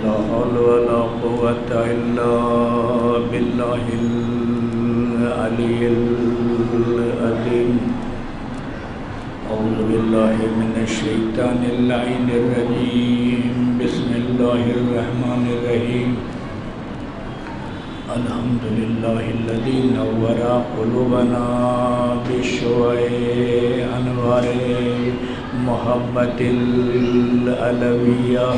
لا حول ولا قوة إلا بالله العلي العظيم. أعوذ بالله من الشيطان اللعين الرجيم. بسم الله الرحمن الرحيم. الحمد لله الذي نور قلوبنا بشوع أنوار محبة العلوية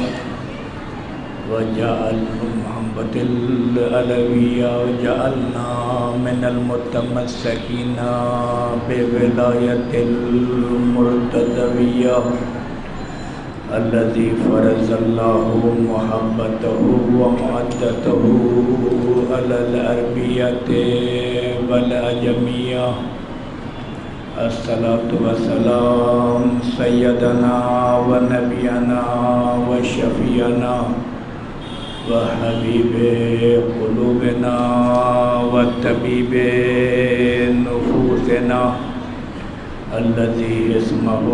وجعل محبة العلوية وجعلنا من المتمسكين بولاية المرتضوية الذي فرض الله محبته ومودته على العربية والعجمية. الصلاة والسلام سيدنا ونبينا وشفيعنا وحبيب قلوبنا وطبيب نفوسنا الذي اسمه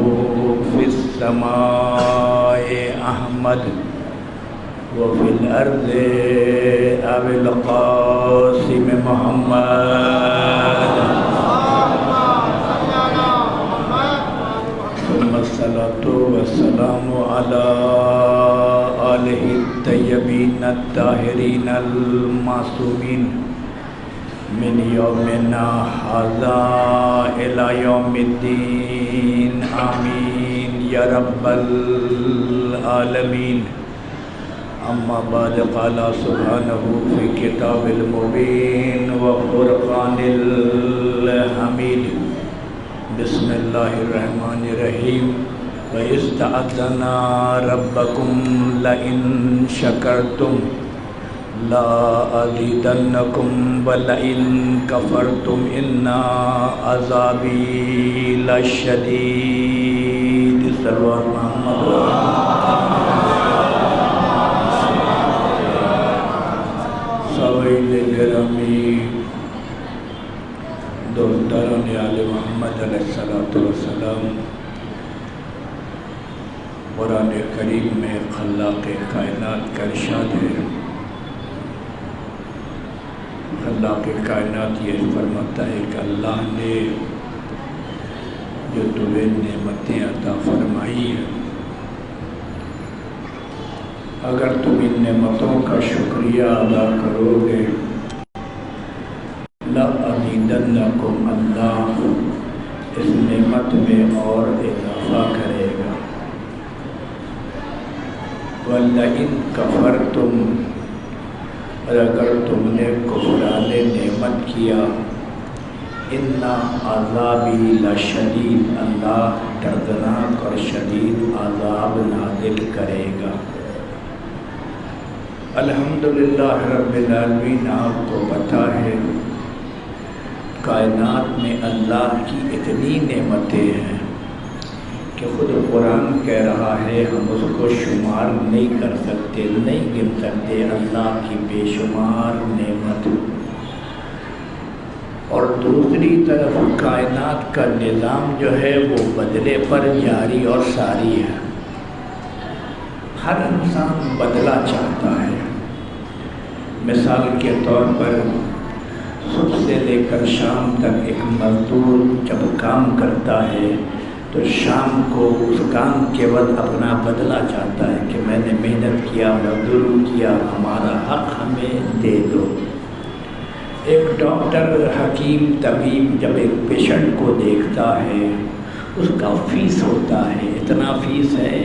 في السماء أحمد وفي الأرض أبي القاسم محمد. ثم الصلاة والسلام على آله الطيبين الطاهرين المعصومين من يومنا هذا إلى يوم الدين. آمين يا رب العالمين. أما بعد قال سبحانه في كتاب المبين وفرقان الحميد. بسم الله الرحمن الرحيم. وَإِسْتَأَذَنَا رَبَّكُمْ لَئِن شَكَرْتُمْ لَأَزِيدَنَّكُمْ وَلَئِن كَفَرْتُمْ إِنَّ عَذَابِي لَشَدِيدٌ. صلوات محمد. سوائل گرامی دوستداران آل محمد علیہ السلام، قرآن کریم میں خلاق کائنات کا ارشاد ہے. خلاق کائنات یہ فرماتا ہے کہ اللہ نے جو تمہیں نعمتیں عطا فرمائی ہیں، اگر تم ان نعمتوں کا شکریہ ادا کرو گے لَأَزِيدَنَّكُمْ، اللہ اس نعمت میں اور اضافہ کرے گا. وَلَئِن كَفَرْتُمْ، اور اگر تم نے کفران نعمت کیا، إِنَّ عَذَابِي لَشَدِيدٌ، اللہ دردناک اور شدید عذاب نازل کرے گا. الحمدللہ رب العالمین. آپ کو پتہ ہے کائنات میں اللہ کی اتنی نعمتیں ہیں کہ خود قرآن کہہ رہا ہے ہم اس کو شمار نہیں کر سکتے، نہیں گن سکتے. اللہ کی بے شمار نعمت. اور دوسری طرف کائنات کا نظام جو ہے وہ بدلے پر جاری اور ساری ہے. ہر انسان بدلا چاہتا ہے. مثال کے طور پر صبح سے لے کر شام تک ایک مزدور جب کام کرتا ہے تو شام کو اس کام کے وقت اپنا بدلہ چاہتا ہے کہ میں نے محنت کیا، مزدوری کیا، ہمارا حق ہمیں دے دو. ایک ڈاکٹر، حکیم، طبیب جب ایک پیشنٹ کو دیکھتا ہے اس کا فیس ہوتا ہے، اتنا فیس ہے،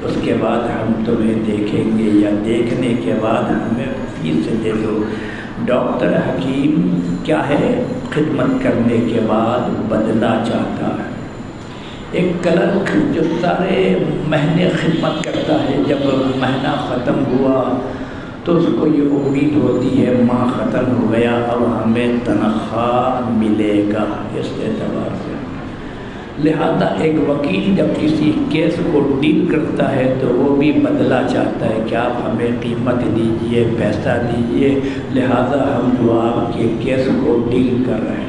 اس کے بعد ہم تمہیں دیکھیں گے یا دیکھنے کے بعد ہمیں فیس دے دو. ڈاکٹر حکیم کیا ہے؟ خدمت کرنے کے بعد بدلہ چاہتا ہے. ایک کلرک جو سارے مہینے خدمت کرتا ہے، جب مہینہ ختم ہوا تو اس کو یہ امید ہوتی ہے ماہ ختم ہو گیا اب ہمیں تنخواہ ملے گا. اس اعتبار سے لہذا ایک وکیل جب کسی کیس کو ڈیل کرتا ہے تو وہ بھی بدلہ چاہتا ہے کہ آپ ہمیں قیمت دیجئے، پیسہ دیجئے، لہذا ہم جو آپ کے کیس کو ڈیل کر رہے ہیں.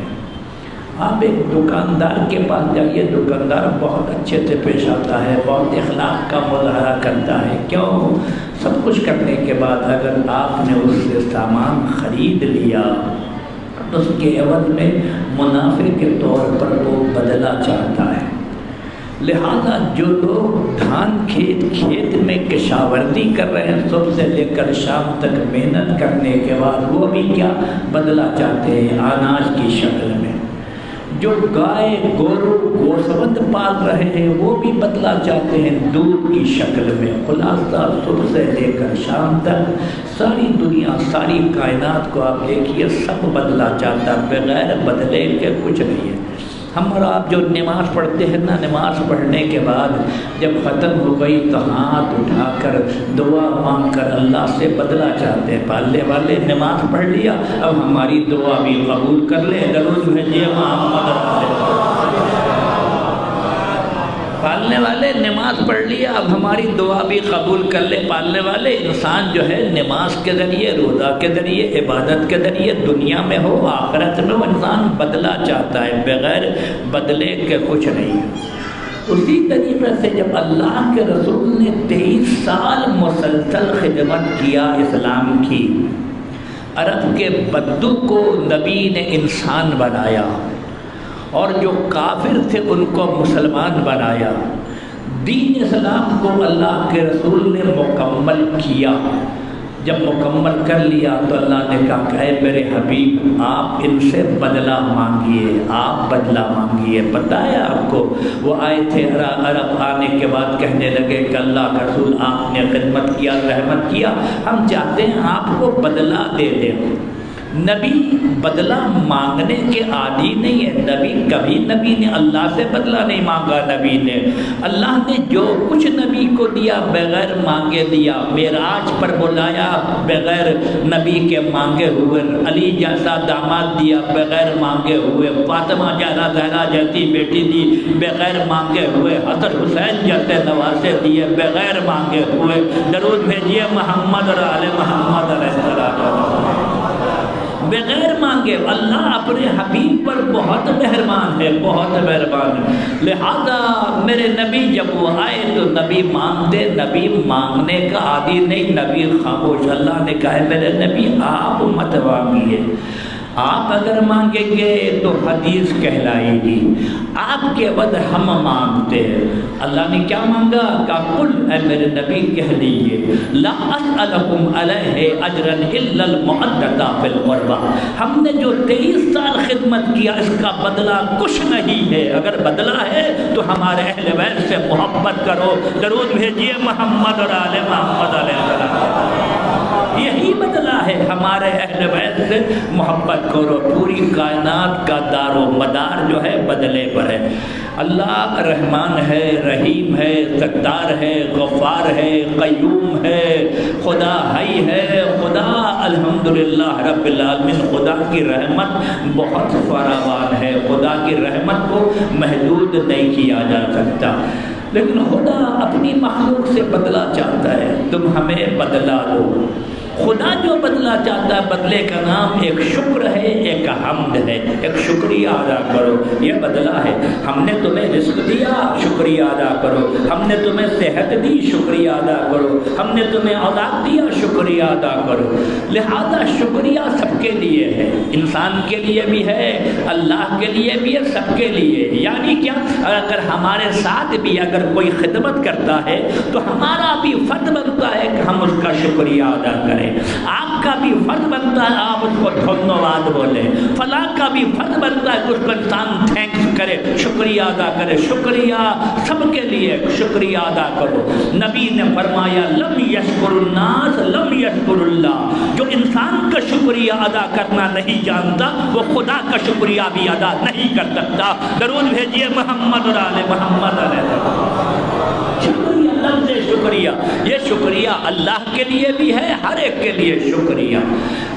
آپ ایک دکاندار کے پاس جائیے، دکاندار بہت اچھے سے پیش آتا ہے، بہت اخلاق کا مظاہرہ کرتا ہے، کیوں؟ سب کچھ کرنے کے بعد اگر آپ نے اس سے سامان خرید لیا تو اس کے عوض میں منافع کے طور پر وہ بدلہ چاہتا ہے۔ لہذا جو لوگ دھان کھیت میں کشاورزی کر رہے ہیں صبح سے لے کر شام تک محنت کرنے کے بعد، وہ بھی کیا بدلہ چاہتے ہیں؟ اناج کی شکل میں۔ جو گائے گورو گوسفند پال رہے ہیں وہ بھی بدلہ چاہتے ہیں دودھ کی شکل میں۔ خلاصہ صبح سے لے کر شام تک ساری دنیا، ساری کائنات کو آپ دیکھیے، سب بدلہ چاہتا ہے، بغیر بدلے کے کچھ نہیں ہے۔ ہم اور آپ جو نماز پڑھتے ہیں نا، نماز پڑھنے کے بعد جب ختم ہو گئی تو ہاتھ اٹھا کر دعا مانگ کر اللہ سے بدلہ چاہتے ہیں۔ پالنے والے نماز پڑھ لیا، اب ہماری دعا بھی قبول کر لے، درود بھیجیے محمد۔ پالنے والے نماز پڑھ لیا، اب ہماری دعا بھی قبول کر لے۔ پالنے والے انسان جو ہے نماز کے ذریعے، روزہ کے ذریعے، عبادت کے ذریعے، دنیا میں ہو آخرت میں، وہ انسان بدلہ چاہتا ہے، بغیر بدلے کے کچھ نہیں ہے۔ اسی طریقے سے جب اللہ کے رسول نے 23 سال مسلسل خدمت کیا اسلام کی، عرب کے بدو کو نبی نے انسان بنایا اور جو کافر تھے ان کو مسلمان بنایا، دین اسلام کو اللہ کے رسول نے مکمل کیا۔ جب مکمل کر لیا تو اللہ نے کہا کہ اے میرے حبیب، آپ ان سے بدلہ مانگیے، آپ بدلہ مانگیے۔ پتہ ہے آپ کو، وہ آئے تھے عرب، آنے کے بعد کہنے لگے کہ اللہ کا رسول آپ نے خدمت کیا، رحمت کیا، ہم چاہتے ہیں آپ کو بدلہ دے دیں۔ نبی بدلہ مانگنے کے عادی نہیں ہے، نبی نے اللہ سے بدلہ نہیں مانگا۔ نبی نے، اللہ نے جو کچھ نبی کو دیا بغیر مانگے دیا۔ معراج پر بلایا بغیر نبی کے مانگے ہوئے، علی جیسا داماد دیا بغیر مانگے ہوئے، فاطمہ زہرا جیسی بیٹی دی بغیر مانگے ہوئے، حضرت حسین جیسے نواسے دیے بغیر مانگے ہوئے۔ درود بھیجیے محمد اور آل محمد علیہ السلام۔ بغیر مانگے اللہ اپنے حبیب پر بہت مہربان ہے، بہت مہربان ہے۔ لہذا میرے نبی جب وہ آئے تو نبی مانگتے، نبی مانگنے کا عادی نہیں، نبی خاموش۔ اللہ نے کہا میرے نبی آپ مت مانگیے، آپ اگر مانگیں گے تو حدیث کہلائے گی، آپ کے بعد ہم مانگتے ہیں۔ اللہ نے کیا مانگا؟ کہا قل، اے میرے نبی کہہ دیجئے، لا اسألکم علیہ اجرا الا المؤدۃ فی القربہ، ہم نے جو 23 سال خدمت کیا اس کا بدلہ کچھ نہیں ہے، اگر بدلہ ہے تو ہمارے اہل بیت سے محبت کرو۔ درود بھیجیے محمد اور آل محمد علیہ السلام۔ یہی بدلہ ہے، ہمارے اہل بیت سے محبت کرو۔ پوری کائنات کا دار و مدار جو ہے بدلے پر ہے۔ اللہ رحمان ہے، رحیم ہے، ستار ہے، غفار ہے، قیوم ہے، خدا حی ہے، خدا الحمدللہ رب العالمین۔ خدا کی رحمت بہت فراوان ہے، خدا کی رحمت کو محدود نہیں کیا جا سکتا، لیکن خدا اپنی مخلوق سے بدلہ چاہتا ہے، تم ہمیں بدلہ دو۔ خدا جو بدلہ چاہتا ہے، بدلے کا نام ایک شکر ہے، ایک حمد ہے، ایک شکریہ ادا کرو، یہ بدلہ ہے۔ ہم نے تمہیں رزق دیا، شکریہ ادا کرو، ہم نے تمہیں صحت دی، شکریہ ادا کرو، ہم نے تمہیں اولاد دیا، شکریہ ادا کرو۔ لہذا شکریہ سب کے لیے ہے، انسان کے لیے بھی ہے، اللہ کے لیے بھی ہے، سب کے لیے۔ یعنی کیا؟ اگر ہمارے ساتھ بھی اگر کوئی خدمت کرتا ہے تو ہمارا بھی فرض بنتا ہے کہ ہم اس کا شکریہ ادا کریں۔ آپ کا بھی فرض بنتا ہے آپ اس کو دھنیواد بولیں، فلاں کا بھی فرض بنتا ہے کہ اس کو انسان تھینکس کرے، شکریہ ادا کرے۔ شکریہ سب کے لیے، شکریہ ادا کرو۔ نبی نے فرمایا لم یشکر الناس لم یشکر اللہ، جو انسان کا شکریہ ادا کرنا نہیں جانتا وہ خدا کا شکریہ بھی ادا نہیں کر سکتا۔ درود بھیجیے محمد اور آل محمد علیہ السلام۔ شکریہ، لفظ شکریہ، یہ شکریہ اللہ کے لیے بھی ہے، ہر ایک کے لیے شکریہ۔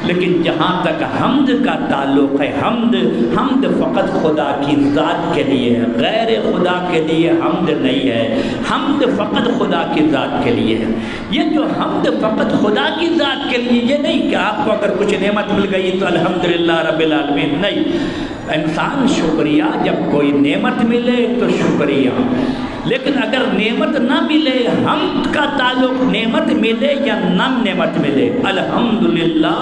لیکن جہاں تک حمد کا تعلق ہے، حمد فقط خدا کی ذات کے لیے ہے، غیر خدا کے لیے حمد نہیں ہے۔ حمد فقط خدا کی ذات کے لیے ہے۔ یہ جو حمد فقط خدا کی ذات کے لیے، یہ نہیں کہ آپ کو اگر کچھ نعمت مل گئی تو الحمدللہ رب العالمین، نہیں۔ انسان شکریہ، جب کوئی نعمت ملے تو شکریہ، لیکن اگر نعمت نہ ملے، حمد کا تعلق نعمت ملے یا نہ نعمت ملے، الحمدللہ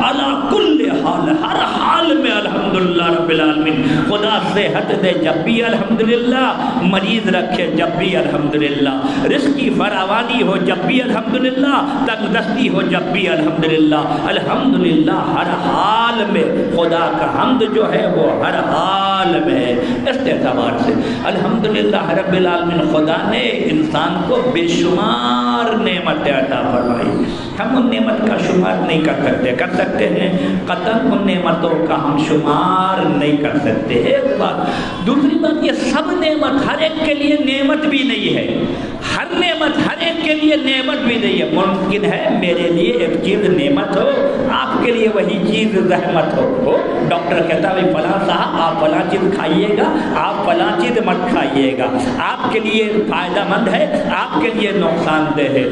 علی کل حال، ہر حال میں الحمدللہ رب العالمین، خدا صحت دے جب بھی الحمدللہ، مریض رکھے جب بھی الحمدللہ، رزق کی فراوانی ہو جب بھی الحمدللہ، تنگ دستی ہو جب بھی الحمدللہ، الحمدللہ ہر حال میں، خدا کا حمد جو ہے وہ ہر حال میں ہے۔ اس اعتبار سے الحمدللہ رب العالمین، خدا نے انسان کو بے شمار نعمت عطا فرمائی، ہم ان نعمت کا شمار نہیں کر سکتے ہیں، قطعاً ان نعمتوں کا ہم شمار نہیں کر سکتے۔ ایک بات، دوسری بات، یہ سب نعمت ہر ایک کے لیے نعمت بھی نہیں ہے، ہر نعمت ہر ایک کے لیے نعمت بھی نہیں ہے۔ ممکن ہے میرے لیے ایک چیز نعمت ہو، آپ کے لیے وہی چیز رحمت ہو۔ ڈاکٹر کہتا ہے فلاں صاحب آپ فلاں چیز کھائیے گا، آپ فلاں چیز مت کھائیے گا، آپ کے لیے فائدہ مند ہے، آپ کے لیے نقصان دہ ہے۔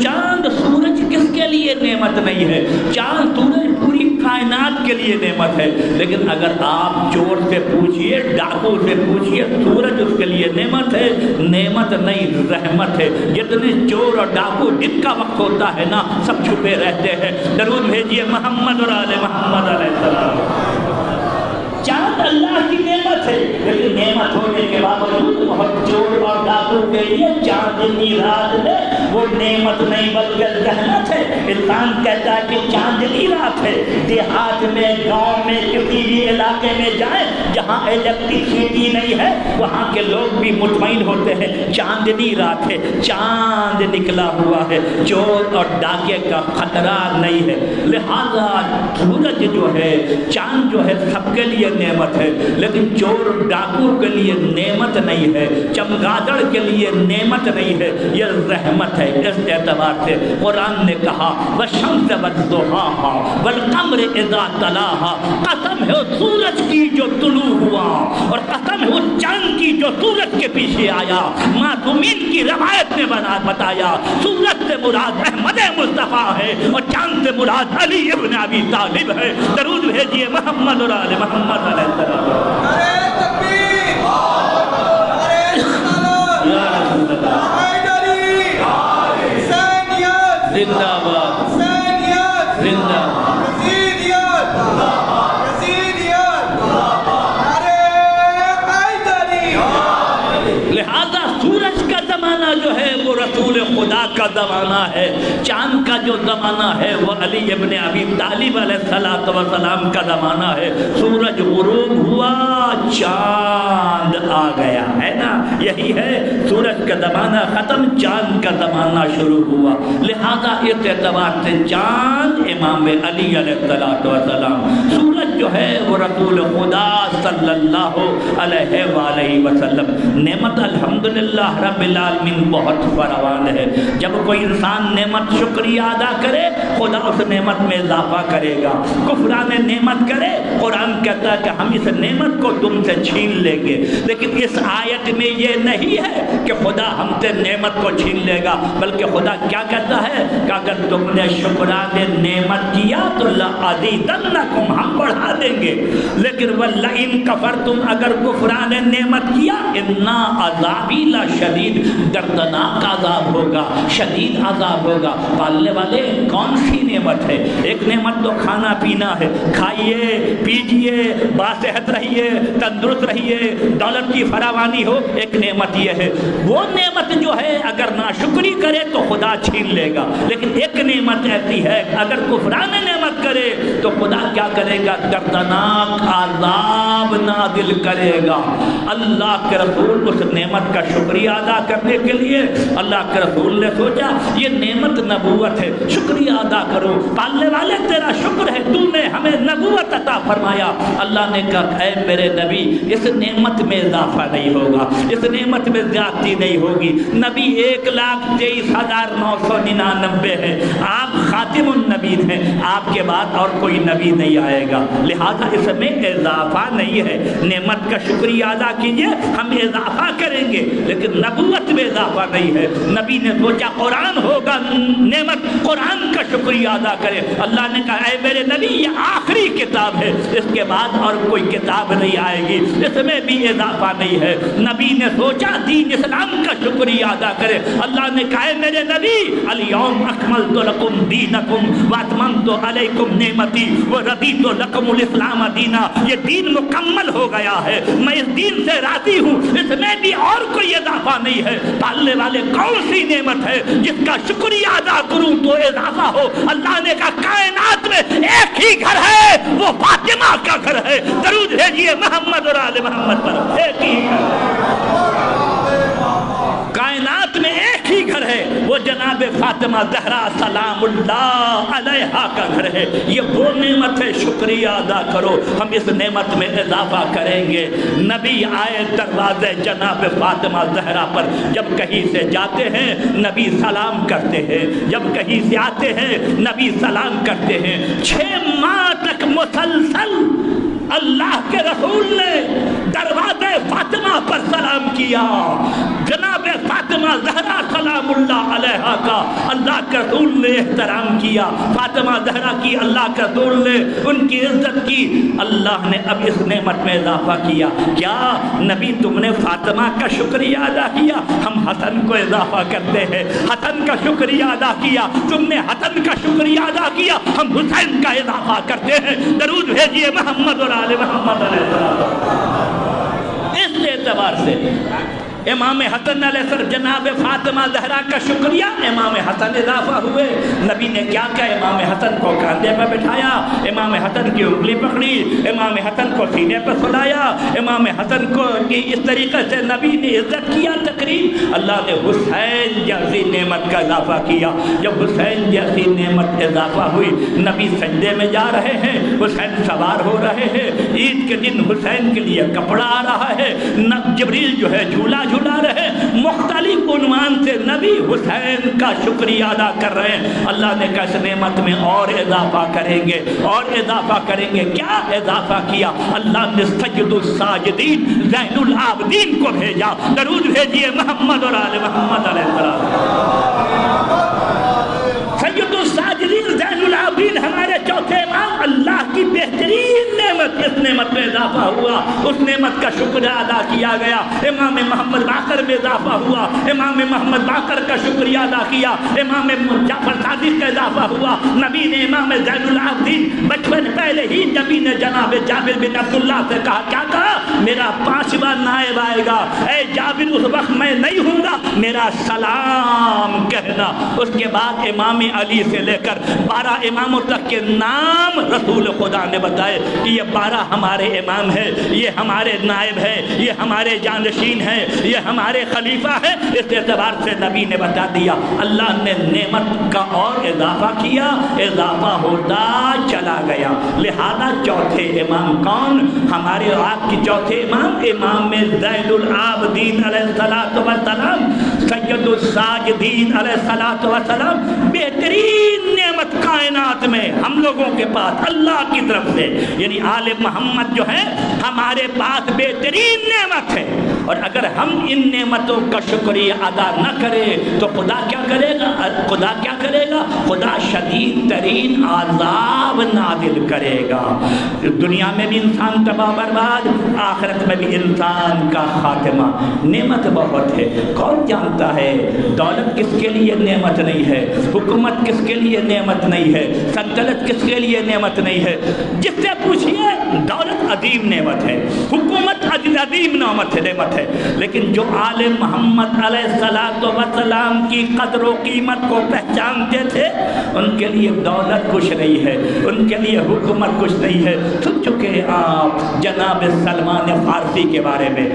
چاند سورج کس کے لیے نعمت نہیں ہے؟ چاند سورج پوری کائنات کے لیے نعمت ہے، لیکن اگر آپ چور سے پوچھئے، ڈاکو سے پوچھئے، سورج اس کے لیے نعمت ہے؟ نعمت نہیں، رحمت ہے۔ جتنے چور اور ڈاکو جن کا وقت ہوتا ہے نا، سب چھپے رہتے ہیں۔ درود بھیجئے محمد اور آل محمد علیہ السلام۔ چاند اللہ کی نعمت ہے، لیکن نعمت ہونے کے باوجود بہت چور اور ڈاکو کے لیے چاندنی رات ہے، وہ نعمت نہیں بلکہ رحمت ہے۔ انسان کہتا ہے کہ چاندنی رات ہے، دیہات میں، گاؤں میں، کسی بھی علاقے میں جائیں جہاں الیکٹریسٹی نہیں ہے، وہاں کے لوگ بھی مطمئن ہوتے ہیں چاندنی رات ہے، چاند نکلا ہوا ہے، چور اور ڈاکے کا خطرہ نہیں ہے۔ لہذا سورج جو ہے، چاند جو ہے، سب کے لیے نعمت ہے، لیکن چور ڈاکو کے لیے نعمت نہیں ہے، چمگادڑ کے لیے نعمت نہیں ہے، یہ رحمت ہے۔ اس اعتبار سے قرآن نے کہا وَالشَّمْسَ وَالضُّحَاهَا وَالْقَمْرِ إِذَا تَلَاهَا، قسم ہے اس سورج کی جو طلوع ہوا، اور قسم ہے اس چاند کی جو سورج کے پیچھے آیا۔ معصومین کی روایت نے بتایا سورج سے مراد احمد مصطفیٰ ہے، اور چاند سے مراد علی ابن ابی طالب ہے۔ درود بھیجئے محمد اور آل محمد علیہ السلام۔ نعرہ تکبیر، نعرہ رسالت، یا رسول اللہ، حیدری، حسینیت، زندہ باد، حسینیت، زندہ باد۔ یزیدیت، یزیدیت، نعرہ حیدری۔ لہذا سورج کا زمانہ جو ہے وہ رسول خدا کا زمانہ ہے، چاند کا جو زمانہ ہے وہ علی ابن ابی طالب علیہ السلام کا زمانہ ہے۔ سورج غروب ہوا، چاند آ گیا، ہے نا؟ یہی ہے، سورج کا زمانہ ختم، چاند کا زمانہ شروع ہوا۔ لہذا اس اعتبار سے چاند امام علی علیہ السلام، سورج جو ہے وہ رسول خدا صلی اللہ علیہ وآلہ وسلم۔ نعمت الحمدللہ رب العالمین بہت فراوان ہے۔ جب کوئی انسان نعمت شکریہ ادا کرے، خدا اس نعمت میں اضافہ کرے گا۔ کفران نعمت کرے، قرآن کہتا ہے کہ ہم اس نعمت کو تم سے چھین لیں گے۔ لیکن اس آیت میں یہ نہیں ہے کہ خدا ہم سے نعمت کو چھین لے گا، بلکہ خدا کیا کہتا ہے کہ اگر تم نے شکران نعمت کیا تو لَأَزِيدَنَّكُمْ، ہم بڑھا دیں گے۔ لیکن وَلَئِن كَفَرْتُمْ، اگر کفران نعمت کیا، اِنَّا عَذَابِي لَشَدِيدٌ، دردناک عذاب ہوگا، شدید عذاب ہوگا۔ پالنے والے کون سی نعمت ہے؟ ایک نعمت تو کھانا پینا ہے، کھائیے پیجئے، باصحت رہیے، تندرست رہیے، دولت کی فراوانی ہو، ایک نعمت یہ ہے۔ وہ نعمت جو ہے اگر ناشکری کرے تو خدا چھین لے گا، لیکن ایک نعمت ایسی ہے اگر کفران نعمت کرے تو خدا کیا کرے گا؟ دردناک عذاب نازل کرے گا۔ اللہ کے رسول اس نعمت کا شکریہ ادا کرنے کے لیے اللہ کے رسول نے سوچا یہ نعمت نبوت ہے، شکریہ ادا کرو، پالنے والے تیرا شکر ہے، تو نے ہمیں نبوت عطا فرمایا۔ اللہ نے کہا اے میرے نبی، اس نعمت میں اضافہ نہیں ہوگا، اس نعمت میں زیادتی نہیں ہوگی۔ نبی 1,23,999 ہے، آپ خاتم النبی ہیں، آپ کے بعد اور کوئی نبی نہیں آئے گا، لہذا اس میں اضافہ نہیں ہے۔ نعمت کا شکریہ ادا کیجئے، ہم اضافہ کریں گے، لیکن نبوت میں اضافہ نہیں ہے۔ نبی نے سوچا قرآن ہوگا نعمت، قرآن کا شکریہ ادا کریں۔ اللہ نے کہا اے میرے نبی یہ آخری کتاب ہے، اس کے بعد اور کوئی کتاب نہیں آئے گی، اس میں بھی اضافہ نہیں ہے۔ نبی نے سوچا دین اسلام کا شکریہ ادا کرے۔ اللہ نے کہا اے میرے نبی الیوم اکملت لکم دینکم واتممت علیکم نعمتی ورضیت لکم الاسلام دینا، یہ دین مکمل ہو گیا ہے، میں اس دین سے راضی ہوں، اس میں بھی اور کوئی اضافہ نہیں ہے۔ پالنے والے کون سی نعمت ہے جس کا شکریہ ادا کروں تو اضافہ ہو؟ اللہ نے کہا کائنات میں ایک ہی گھر ہے، وہ فاطمہ کا گھر ہے۔ درود بھیجیے محمد اور آل محمد پر، ایک ہی گھر، کائنات میں ایک ہی گھر ہے، وہ جناب فاطمہ زہرا سلام اللہ علیہا کا گھر ہے۔ یہ وہ نعمت ہے، شکریہ ادا کرو۔ ہم اس نعمت میں اضافہ کریں گے۔ نبی آئے دروازے جناب فاطمہ زہرا پر، جب کہیں سے جاتے ہیں نبی سلام کرتے ہیں، جب کہیں سے آتے ہیں نبی سلام کرتے ہیں۔ 6 ماہ تک مسلسل اللہ کے رسول نے دروازے فاطمہ پر سلام کیا۔ جناب فاطمہ زہرا سلام اللہ علیہا کا اللہ کے رسول نے احترام کیا، فاطمہ زہرا کی اللہ کے رسول نے ان کی عزت کی۔ اللہ نے اب اس نعمت میں اضافہ کیا، کیا نبی تم نے فاطمہ کا شکریہ ادا کیا؟ ہم حسن کو اضافہ کرتے ہیں، حسن کا شکریہ ادا کیا۔ تم نے حسن کا شکریہ ادا کیا، ہم حسین کا اضافہ کرتے ہیں۔ درود بھیجیے محمد اور آل محمد علیہ السلام۔ اس اعتبار سے امام حسن علیہ السلام جناب فاطمہ زہرا کا شکریہ، امام حسن اضافہ ہوئے۔ نبی نے کیا کہا؟ امام حسن کو کاندھے پہ بٹھایا، امام حسن کی انگلی پکڑی، امام حسن کو سینے پہ سلایا، امام حسن کو اس طریقے سے نبی نے عزت کیا، تقریب۔ اللہ نے حسین جیسی نعمت کا اضافہ کیا۔ جب حسین جیسی نعمت اضافہ ہوئی، نبی سجدے میں جا رہے ہیں، حسین سوار ہو رہے ہیں، عید کے دن حسین کے لیے کپڑا آ رہا ہے، جبریل جو ہے جھولا جھلا رہے، مختلف عنوان سے نبی حسین کا شکریہ ادا کر رہے ہیں۔ اللہ نے کہا اس نعمت میں اور اضافہ کریں گے، اور اضافہ کریں گے۔ کیا اضافہ کیا؟ اللہ نے سید الساجدین زین العابدین کو بھیجا۔ درود بھیجیے محمد اور آل محمد علیہ السلام۔ سید الساجدین زین العابدین ہمارے چوتھے امام، اللہ کی بہترین نعمت، اس نعمت میں اضافہ ہوا، اس نعمت کا شکریہ ادا کیا گیا۔ امام محمد باقر میں اضافہ ہوا، امام محمد باقر کا شکریہ ادا کیا، امام جعفر صادق کا اضافہ ہوا۔ نبی نے امام زین العابدین بچپن پہلے ہی نبی نے جناب جابر بن عبداللہ سے کہا، کیا کہا؟ میرا 5واں نائب آئے گا، اے جابر اس وقت میں نہیں ہوں گا، میرا سلام کہنا۔ اس کے بعد امام علی سے لے کر 12 اماموں تک کے نام رسول خدا نے بتائے کہ یہ 12 ہمارے امام ہیں، یہ ہمارے نائب ہیں، یہ ہمارے جانشین ہیں، یہ ہمارے خلیفہ ہیں۔ اس اعتبار سے نبی نے بتا دیا۔ اللہ نے نعمت کا اور اضافہ کیا، اضافہ ہوتا چلا گیا۔ لہذا چوتھے امام کون؟ ہمارے آپ کی چوتھے امام، امام زین العابدین علیہ السلام، سید الساجدین علیہ السلام۔ بہترین نعمت کائنات میں ہم لوگوں کے پاس اللہ کی طرف سے، یعنی آل محمد جو ہے ہمارے پاس بہترین نعمت ہے۔ اور اگر ہم ان نعمتوں کا شکریہ ادا نہ کریں تو خدا کیا کرے گا؟ خدا کیا کرے گا؟ خدا شدید ترین عذاب نازل کرے گا۔ دنیا میں بھی انسان تباہ برباد، آخرت میں بھی انسان کا خاتمہ۔ نعمت بہت ہے، کون جانتا ہے دولت کس کے لیے نعمت نہیں ہے، حکومت کس کے لیے نعمت نہیں ہے، سلطنت کس کے لیے نعمت نہیں ہے؟ جس سے پوچھئے دولت عظیم نعمت ہے، حکومت عظیم نعمت ہے، لیکن جو آل محمد علیہ السلام کی قدر و قیمت کو پہچانتے تھے ان کے لیے دولت کچھ نہیں ہے، ان کے لیے حکومت کچھ نہیں ہے۔ سن چکے آپ جناب سلمان فارسی کے بارے میں؟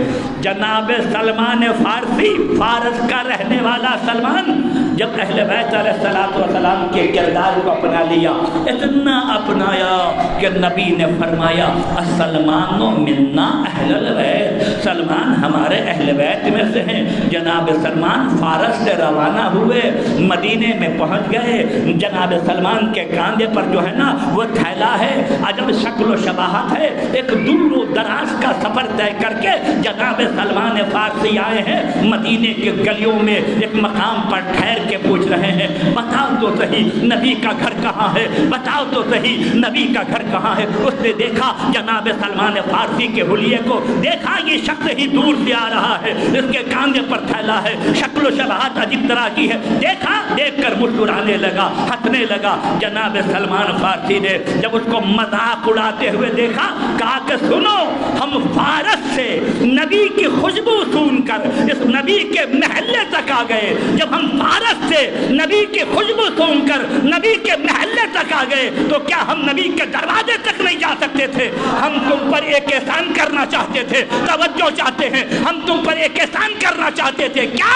جناب سلمان فارسی، فارس کا رہنے والا سلمان، جب اہل بیت علیہ السلام کے کردار کو اپنا لیا، اتنا اپنایا کہ نبی نے فرمایا السلمان منا اہل البیت، سلمان ہمارے اہل بیت میں سے ہیں۔ جناب سلمان فارس سے روانہ ہوئے، مدینے میں پہنچ گئے۔ جناب سلمان کے کاندھے پر جو ہے نا وہ تھیلا ہے، عجب شکل و شباہت ہے۔ ایک دور و دراز کا سفر طے کر کے جناب سلمان فارسی آئے ہیں، مدینے کے گلیوں میں ایک مقام پر ٹھہر ٹھہر کے پوچھ رہے ہیں بتاؤ تو صحیح نبی کا گھر کہاں ہے، بتاؤ تو صحیح نبی کا گھر کہاں ہے۔ اس نے دیکھا جناب سلمان فارسی کے حلیے کو، دیکھا یہ شخص ہی دور سے آ رہا ہے، اس کے کاندھے پر تھیلا ہے، شکل و شباہت عجیب طرح کی ہے، دیکھا، دیکھ کر مسکرانے لگا، ہنسنے لگا۔ جناب سلمان فارسی نے جب اس کو مذاق اڑاتے ہوئے دیکھا، کہا کہ سنو، ہم فارس سے نبی کی خوشبو سون کر اس نبی کے محلے تک آ گئے۔ جب ہم فارس سے نبی کی خوشبو سون کر نبی کے محلے تک آ گئے تو کیا ہم نبی کے دروازے تک نہیں جا سکتے تھے؟ ہم تم پر ایک احسان کرنا چاہتے تھے، توجہ چاہتے ہیں، ہم تم پر ایک احسان کرنا چاہتے تھے، کیا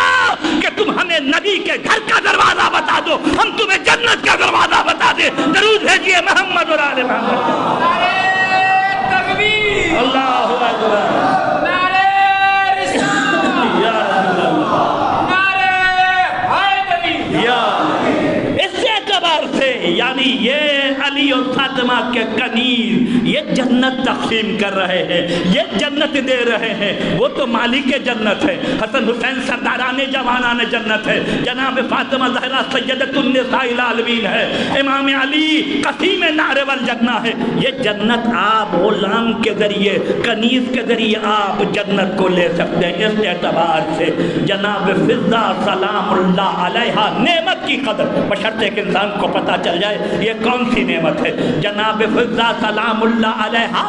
کہ تم ہمیں نبی کے گھر کا دروازہ بتا دو، ہم تمہیں جنت کا دروازہ بتا دیں۔ درود بھیجیے محمد اور آل محمد۔ نعرہ تکبیر، اللہ اکبر، نعرہ رسالت، یا رسول اللہ، نعرہ حیدری۔ یا اس اعتبار سے یعنی یہ علی اور فاطمہ کے کنیز یہ جنت تقسیم کر رہے ہیں، یہ جنت دے رہے ہیں۔ وہ تو مالک جنت ہے، حسن حسین سرداران جوانان جنت ہے، جناب فاطمہ زہرا سیدۃ النساء العالمین ہے، امام علی قسیم نار والجنہ ہے۔ یہ جنت آپ غلام کے ذریعے، کنیز کے ذریعے آپ جنت کو لے سکتے ہیں۔ اس اعتبار سے جناب فضہ سلام اللہ علیہا نعمت کی قدر بشرطے کہ انسان کو پتہ چل جائے یہ کون سی نعمت ہے۔ جناب فضہ سلام اللہ علیہا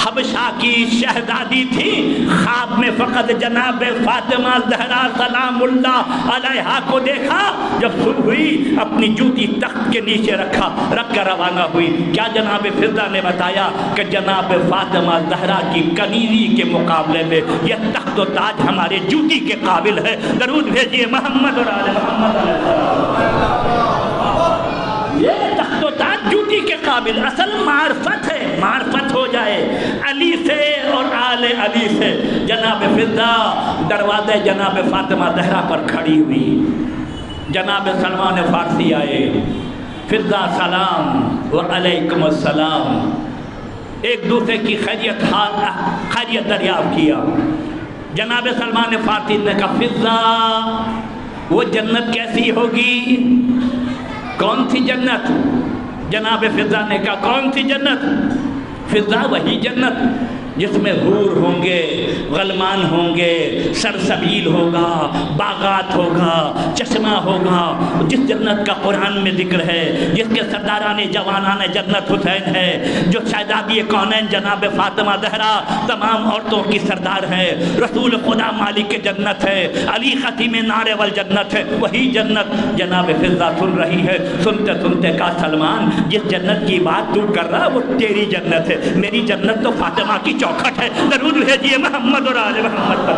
حبشہ کی شہزادی تھی، خواب میں فقط جناب فاطمہ زہرا سلام اللہ علیہا کو دیکھا، جب صبح ہوئی اپنی جوتی تخت کے نیچے رکھ کر روانہ ہوئی۔ کیا جناب فضہ نے بتایا کہ جناب فاطمہ زہرا کی کنیزی کے مقابلے میں یہ تخت و تاج ہمارے جوتی کے قابل ہے۔ درود بھیجیے محمد اور آل محمد علیہ السلام۔ یہ تخت و تاج جوتی کے قابل، اصل معرفت ہے، معرفت ہو جائے علی سے اور آل علی سے۔ جناب فضہ دروازے جناب فاطمہ زہرا پر کھڑی ہوئی، جناب سلمان فارسی آئے، فضہ سلام وعلیکم السلام، ایک دوسرے کی خیریت دریافت کیا۔ جناب سلمان فارسی نے کہا فضہ وہ جنت کیسی ہوگی؟ کون سی جنت؟ جناب فضہ نے کہا کون سی جنت؟ فضہ وہی جنت جس میں حور ہوں گے، غلمان ہوں گے، سرسبیل ہوگا، باغات ہوگا، چشمہ ہوگا، جس جنت کا قرآن میں ذکر ہے، جس کے سرداران جوانان جنت حسین ہے، جو شہزادی کونین جناب فاطمہ زہرا تمام عورتوں کی سردار ہے، رسول خدا مالک جنت ہے، علی ختیم نار والجنت ہے، وہی جنت جناب فضہ سن رہی ہے۔ سنتے سنتے کہا سلمان جس جنت کی بات تو کر رہا وہ تیری جنت ہے، میری جنت تو فاطمہ کی چوکھٹ ہے۔ درود بھیجیے محمد اور آل محمد پر۔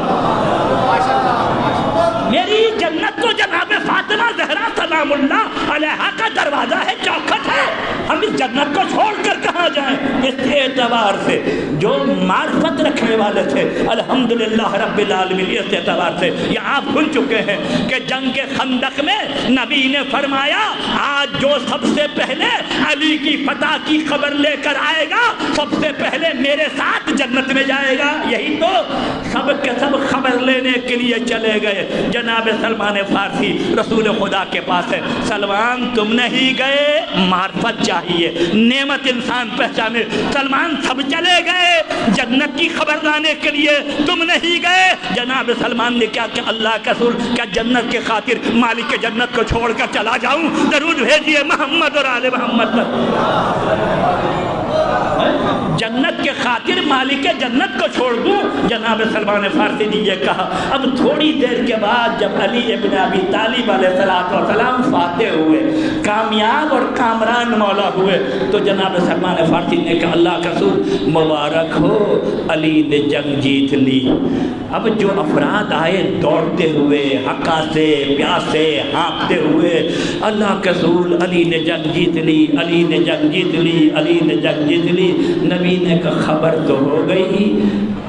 میری جنت تو جناب فاطمہ زہرا سلام اللہ علیہا کا دروازہ ہے، چوکھٹ ہے، ہم اس جنت کو چھوڑ کر کہاں جائیں؟ اس اعتبار سے جو معرفت رکھنے والے تھے الحمدللہ رب العالمین، اس اعتبار سے یہ آپ سن چکے ہیں کہ جنگ خندق میں نبی نے فرمایا آج جو سب سے پہلے علی کی فتح کی خبر لے کر آئے گا سب سے پہلے میرے ساتھ جنت میں جائے گا۔ یہی تو سب کے سب خبر لینے کے لیے چلے گئے۔ جناب سلمان فارسی رسول خدا کے پاس ہے، سلمان تم نہیں گئے، معرفت چاہیے، نعمت انسان پہچانے۔ سلمان سب چلے گئے جنت کی خبر لانے کے لیے، تم نہیں گئے۔ جناب سلمان نے کیا کہ اللہ کا رسول کیا جنت کے خاطر مالک جنت کو چھوڑ کر چلا جاؤں؟ درود بھیجیے محمد اور آل محمد پر۔ جنت کے خاطر مالک جنت کو چھوڑ دوں؟ جناب سلمان فارسی نے یہ کہا۔ اب تھوڑی دیر کے بعد جب علی ابن ابی طالب علیہ السلام فاتح ہوئے، کامیاب اور کامران مولا ہوئے، تو جناب سلمان فارسی نے کہا اللہ کا رسول مبارک ہو، علی نے جنگ جیت لی۔ اب جو افراد آئے دوڑتے ہوئے، ہکاسے پیاسے ہانپتے ہوئے، اللہ کے رسول علی نے جنگ جیت لی، علی نے جنگ جیت لی، علی نے جنگ جیت لی۔ نبی نے کہا خبر تو ہو گئی،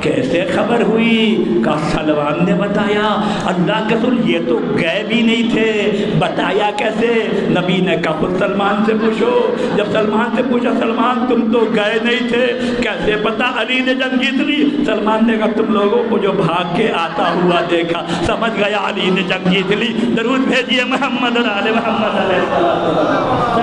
کیسے خبر ہوئی؟ کہا سلمان نے بتایا۔ اللہ کے رسول یہ تو غائب ہی نہیں تھے، بتایا کیسے؟ نبی نے کہا خود سلمان سے پوچھو۔ جب سلمان سے پوچھا سلمان تم تو گئے نہیں تھے، کیسے پتا علی نے جنگ جیت لی؟ سلمان نے کہا تم لوگوں کو جو بھاگ کے آتا ہوا دیکھا، سمجھ گیا علی نے جنگ جیت لی۔ درود بھیجیے محمد علیہ محمد علیہ السلام۔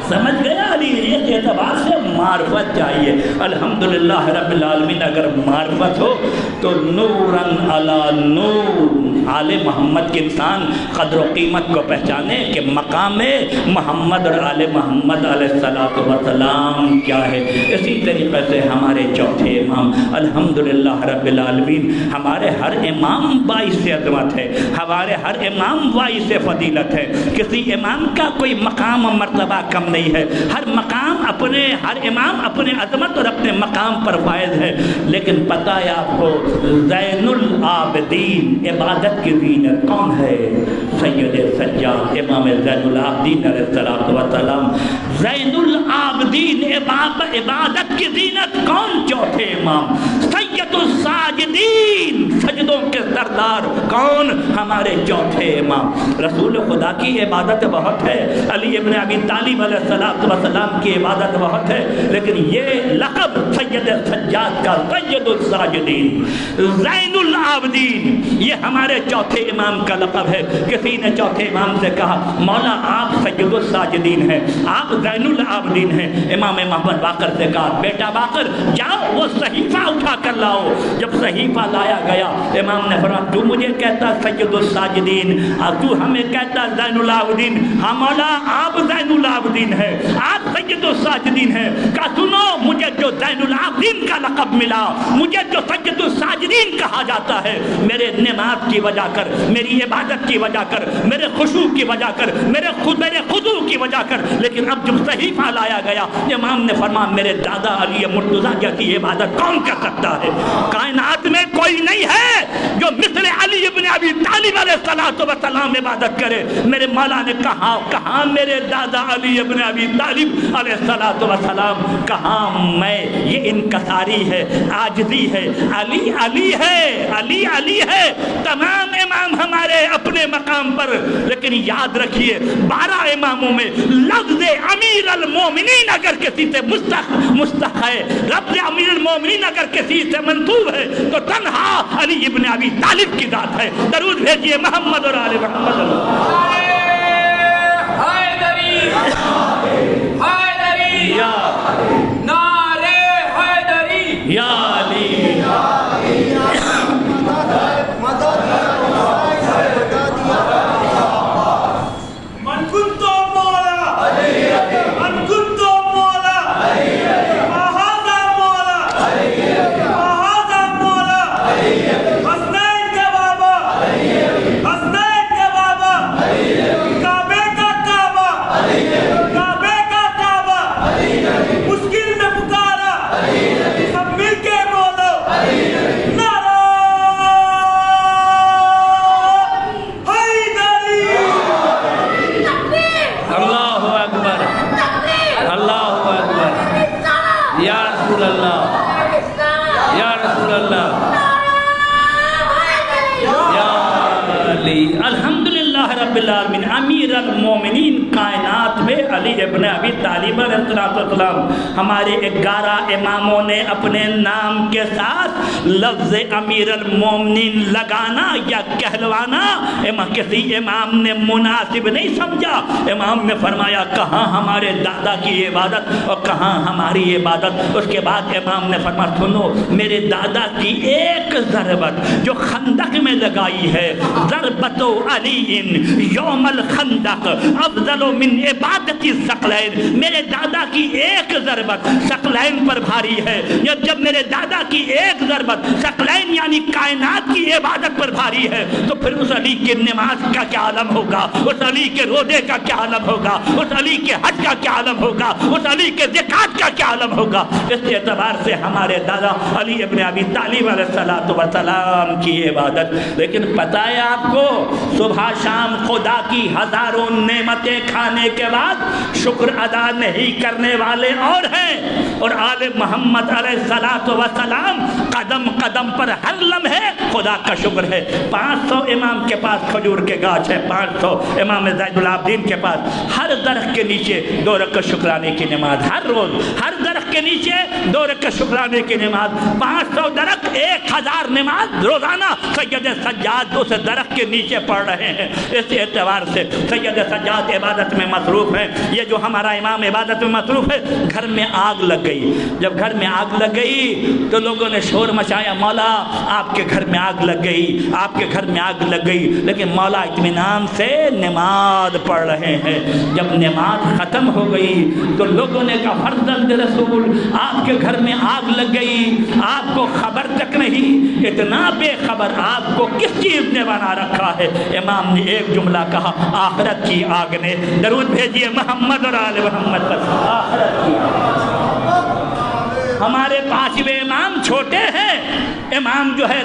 سمجھ گیا علی۔ اس اعتبار سے معرفت چاہیے۔ الحمدللہ رب العالمین، اگر معرفت ہو تو نوراً علی نور، آل محمد کے انسان قدر و قیمت کو پہچانے کہ مقام محمد اور آل محمد علیہ السلام کیا ہے۔ اسی طریقے سے ہمارے چوتھے امام الحمدللہ رب العالمین، ہمارے ہر امام باعث عظمت ہے، ہمارے ہر امام باعث فضیلت ہے۔ کسی امام کا کوئی مقام و مرتبہ کم نہیں ہے، ہر امام اپنے عظمت اور اپنے مقام پر فائز ہے۔ لیکن پتہ ہے آپ کو زین العابدین، عبادت کی زینت کون ہے؟ سید سجاد امام زین العابدین علیہ السلام۔ زین العابدین، عبادت کی زینت کون؟ چوتھے امام سید الساجدین، سجدوں کے سردار کون؟ ہمارے چوتھے امام۔ رسول خدا کی عبادت بہت ہے، علی ابن ابی طالب علیہ السلام کی عبادت بہت ہے، لیکن یہ لقب سید سجاد کا، سید الساجدین، زین العابدین، یہ ہمارے چوتھے امام کا لقب ہے۔ کسی نے چوتھے امام سے کہا مولا آپ سید الساجدین ہیں، آپ زین العابدین ہیں۔ امام محمد باقر سے کہا بیٹا باقر جاؤ وہ صحیفہ اٹھا کر لاؤ۔ جب صحیفہ لایا گیا امام نے فرمایا تو مجھے کہتا سید الساجدین، تو ہمیں کہتا زین العابدین۔ ہاں مولا آپ زین العابدین ہیں، آپ سید الساجدین ہیں۔ کہا سنو مجھے جو زین العابدین کا لقب ملا، مجھے جو سید الساجدین کہا جاتا ہے، میرے نماز کی وجہ کر، میری عبادت کی وجہ کر، میرے خشوع کی وجہ کر، میرے خضوع کی وجہ کر۔ لیکن اب جب صحیفہ لایا گیا امام نے فرمایا میرے دادا علی مرتضیٰ کی عبادت کون کر سکتا ہے؟ کائنات میں کوئی نہیں ہے جو مثل علی ابن ابی طالب علیہ السلام عبادت کرے۔ میرے مولا نے کہا میرے دادا علی ابن ابی طالب علیہ السلام، کہاں میں یہ انکساری ہے، عاجزی ہے، علی علی ہے، علی علی ہے۔ تمام امام ہمارے اپنے مقام پر، لیکن یاد رکھیے 12 اماموں میں لفظ امیر المومنین اگر کسی سے مستحق ہے، لفظ امیر المومنین اگر کسی سے منصوب ہے تو تنہا علی ابن ابی طالب کی ذات ہے۔ درود بھیجیے محمد اور آل محمد۔ حیدری حیدری نعرے حیدری یا علی امیر المومنین کائنات میں علی ابن ابی طالب علیہ السلام۔ ہمارے 11 اماموں نے اپنے نام کے ساتھ لفظ امیر المومنین لگانا یا کہلوانا کسی امام نے مناسب نہیں سمجھا۔ امام نے فرمایا کہاں ہمارے دادا کی عبادت اور کہاں ہماری عبادت۔ اس کے بعد امام نے فرمایا سنو میرے دادا کی ایک ضربت جو خندق میں لگائی ہے، ضربت علی یوم الخندق افضل من عبادت الثقلین، میرے دادا کی ایک ضربت ثقلین پر بھاری ہے۔ جب میرے دادا کی ایک ضربت ثقلین یعنی کائنات کی عبادت پر بھاری ہے تو پھر اس علی کی نماز کا کیا عالم ہوگا، اس علی کے روزے کا کیا عالم ہوگا، اس علی کے حج کا کیا عالم ہوگا، اس علی کے زکات کا کیا عالم ہوگا۔ اس اعتبار سے ہمارے دادا علی ابن ابی طالب علیہ السلام کی عبادت۔ لیکن پتہ ہے آپ کو صبح شام خدا کی ہزاروں نعمتیں کھانے کے بعد شکر ادا نہیں کرنے والے اور ہیں، اور آل محمد علیہ السلام قدم قدم پر ہر لمحے خدا کا شکر ہے۔ 500 امام کے پاس کھجور کے گاچھ ہے، 500 امام زید العابدین کے پاس، ہر درخت کے نیچے 2 رکعت شکرانے کی نماز ہر روز، ہر درخت کے نیچے 2 رکعت شکرانے کی نماز، 500 درخت 1000 نماز روزانہ سید سجاد اس درخت کے نیچے پڑھ رہے ہیں۔ اس اعتبار سے سید سجاد عبادت میں مصروف ہیں، یہ جو ہمارا امام عبادت میں مصروف ہے۔ گھر میں آگ لگ گئی، جب گھر میں آگ لگ گئی تو لوگوں نے شور مچایا، مولا آپ کے گھر میں آگ لگ گئی، آپ کے گھر میں آگ لگ گئی، لیکن مولا اطمینان سے نماز پڑھ رہے ہیں۔ جب نماز ختم ہو گئی تو لوگوں نے کہا فرزند رسول آپ کے گھر میں آگ لگ گئی، آپ کو خبر تک نہیں، اتنا بے خبر آپ کو کس چیز نے بنا رکھا ہے؟ امام نے ایک جملہ کہا، آخرت کی آگ نے۔ درود بھیجیے محمد اور آل محمد پر۔ آخرت کی آگ۔ ہمارے 5ویں امام چھوٹے ہیں، امام جو ہے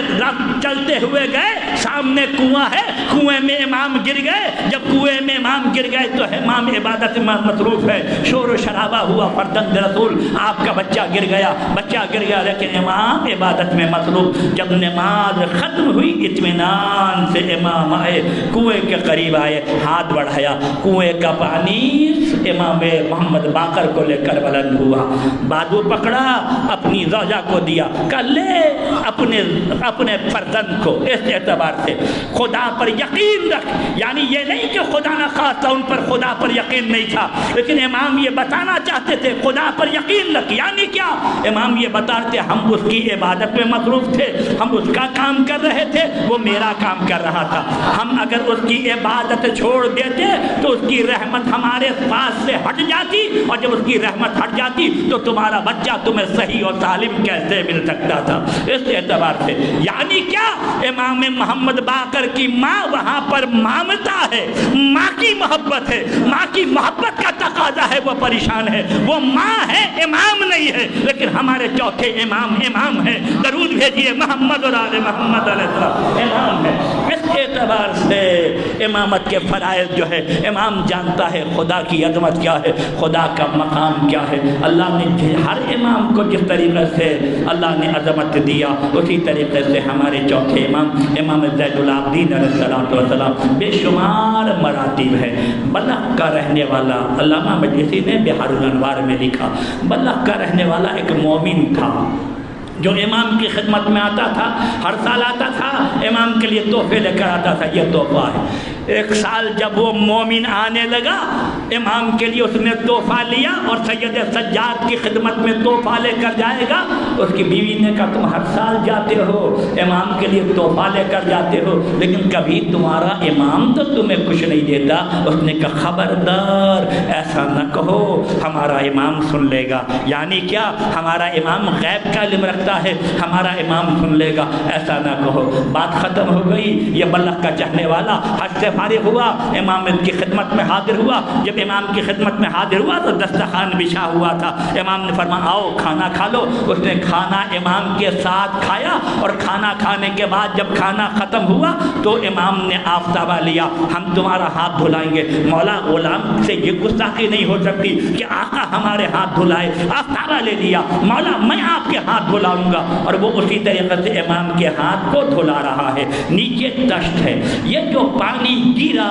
چلتے ہوئے گئے، سامنے کنواں ہے، کنویں میں امام گر گئے، جب کنویں میں امام گر گئے تو امام عبادت میں مصروف ہے، شور و شرابہ ہوا، فرزند رسول آپ کا بچہ گر گیا، لیکن امام عبادت میں مصروف۔ جب نماز ختم ہوئی اطمینان سے امام آئے، کنویں کے قریب آئے، ہاتھ بڑھایا، کنویں کا پانی امام محمد باقر کو لے کر بلند ہوا، بازو پکڑا، اپنی زوجہ کو دیا، کہا لے اپنے فرزند کو۔ اس اعتبار سے خدا پر یقین رکھ، یعنی یہ نہیں کہ خدا نہ خواستہ ان پر خدا پر یقین نہیں تھا، لیکن امام یہ بتانا چاہتے تھے خدا پر یقین رکھ، یعنی کیا؟ امام یہ بتاتے ہم اس کی عبادت میں مصروف تھے، ہم اس کا کام کر رہے تھے، وہ میرا کام کر رہا تھا، ہم اگر اس کی عبادت چھوڑ دیتے تو اس کی رحمت ہمارے پاس سے ہٹ جاتی، اور جب اس کی رحمت ہٹ جاتی تو تمہارا بچہ تمہیں صحیح اور سالم کیسے مل سکتا تھا؟ اس اعتبار سے یعنی کیا؟ امام محمد باقر کی ماں وہاں پر مامتا ہے، ماں کی محبت ہے، ماں کی محبت کا تقاضا ہے، وہ پریشان ہے، وہ ماں ہے، امام نہیں ہے، لیکن ہمارے چوتھے امام ہے۔ درود بھیجیے محمد اور آل محمد علیہ السلام، امام ہے۔ اس اعتبار سے امامت کے فرائض جو ہے، امام جانتا ہے خدا کی عظمت کیا ہے، خدا کا مقام کیا ہے۔ اللہ نے ہر امام کو جس طریقے سے اللہ نے عظمت دیا، اسی طریقے سے ہمارے چوتھے امام زید العابدین علیہ السلام بے شمار مراتب ہے۔ بلخ کا رہنے والا، علامہ مجلسی نے بحار الانوار میں لکھا، بلخ کا رہنے والا ایک مومن تھا جو امام کی خدمت میں آتا تھا، ہر سال آتا تھا، امام کے لیے تحفے لے کر آتا تھا، یہ تحفہ ہے۔ ایک سال جب وہ مومن آنے لگا، امام کے لیے اس نے تحفہ لیا اور سید سجاد کی خدمت میں تحفہ لے کر جائے گا۔ اس کی بیوی نے کہا تم ہر سال جاتے ہو، امام کے لیے تحفہ لے کر جاتے ہو، لیکن کبھی تمہارا امام تو تمہیں کچھ نہیں دیتا۔ اس نے کہا خبردار ایسا نہ کہو، ہمارا امام سن لے گا۔ یعنی کیا؟ ہمارا امام غیب کا علم رکھتا ہے، ہمارا امام سن لے گا، ایسا نہ کہو۔ بات ختم ہو گئی۔ یہ بلخ کا چہنے والا حج سے فارغ ہوا، امام کی خدمت میں حاضر ہوا۔ جب امام کی خدمت میں حاضر ہوا تو دسترخوان بچھا ہوا تھا، امام نے فرمایا آؤ کھانا کھا لو۔ اس نے کھانا امام کے ساتھ کھایا، اور کھانا کھانے کے بعد جب کھانا ختم ہوا تو امام نے آفتابہ لیا، ہم تمہارا ہاتھ دھلائیں گے۔ مولا غلام سے یہ گستاخی نہیں ہو سکتی کہ آقا ہمارے ہاتھ دھلائے، آفتابہ لے لیا، مولا میں آپ کے ہاتھ دھلاؤں گا، اور وہ اسی طریقے سے امام کے ہاتھ کو دھلا رہا ہے۔ نیچے تشت ہے، یہ جو پانی گرا،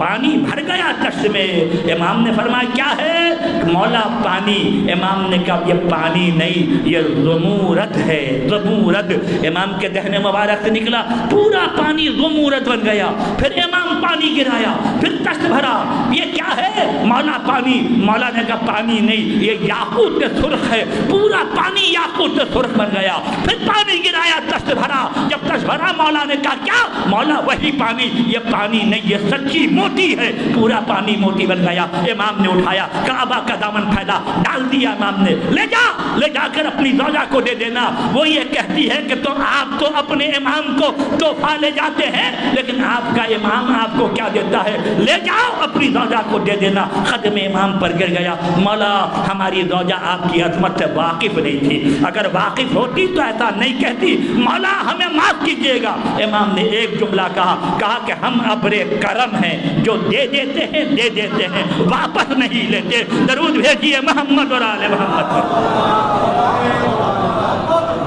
پانی بھر گیا تشت میں، امام نے فرمایا کیا ہے؟ مولا پانی۔ امام نے کہا یہ پانی نہیں، یہ زمورد ہے، زمورد۔ امام کے دہن مبارک سے نکلا، پورا پانی زمورد بن گیا۔ پھر امام پانی گرایا، پھر تشت بھرا، یہ کیا ہے؟ مولا پانی۔ مولا نے کہا پانی نہیں، یہ یاقوت سرخ ہے، پورا پانی یاقوت سرخ بن گیا۔ پھر پانی گرایا، تشت بھرا، جب تشت بھرا مولا نے کہا کیا؟ مولا وہی پانی۔ یہ پانی نہیں، یہ سچی موتی ہے، پورا پانی موتی بن گیا۔ امام نے اٹھایا، کعبہ کا دامن پھیلا، ڈال دیا امام نے، لے جا کر اپنی زوجہ کو دے دینا۔ وہ یہ کہتی ہے کہ تو آپ تو اپنے امام کو تحفہ لے جاتے ہیں، لیکن آپ کا امام آپ کو کو کیا دیتا ہے، لے جاؤ اپنی زوجہ کو دے دینا۔ قدم امام پر گر گیا، مولا ہماری زوجہ آپ کی عظمت سے واقف نہیں تھی، اگر واقف ہوتی تو ایسا نہیں کہتی، مولا ہمیں معاف کیجیے گا۔ امام نے ایک جملہ کہا کہ ہم ابر کرم ہیں، جو دے دیتے ہیں دے دیتے ہیں، واپس نہیں لیتے۔ درود بھیجیے محمد اور آل محمد پر۔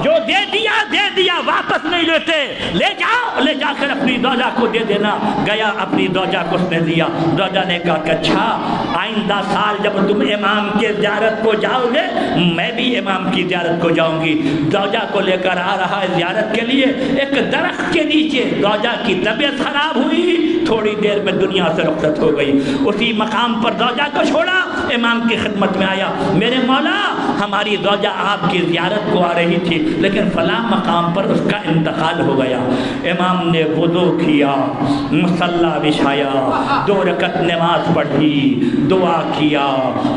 جو دے دیا واپس نہیں لیتے، لے جاؤ، لے جا کر اپنی زوجہ کو دے دینا۔ گیا اپنی زوجہ کو اس نے دیا۔ زوجہ نے کہا کہ اچھا آئندہ سال جب تم امام کے زیارت کو جاؤ گے میں بھی امام کی زیارت کو جاؤں گی۔ زوجہ کو لے کر آ رہا ہے زیارت کے لیے، ایک درخت کے نیچے زوجہ کی طبیعت خراب ہوئی، تھوڑی دیر میں دنیا سے رخصت ہو گئی۔ اسی مقام پر زوجہ کو چھوڑا، امام کی خدمت میں آیا، میرے مولا ہماری زوجہ آپ کی زیارت کو آ رہی تھی لیکن فلاں مقام پر اس کا انتقال ہو گیا۔ امام نے وضو کیا، مصلی بچھایا، 2 رکعت نماز پڑھی، دعا کیا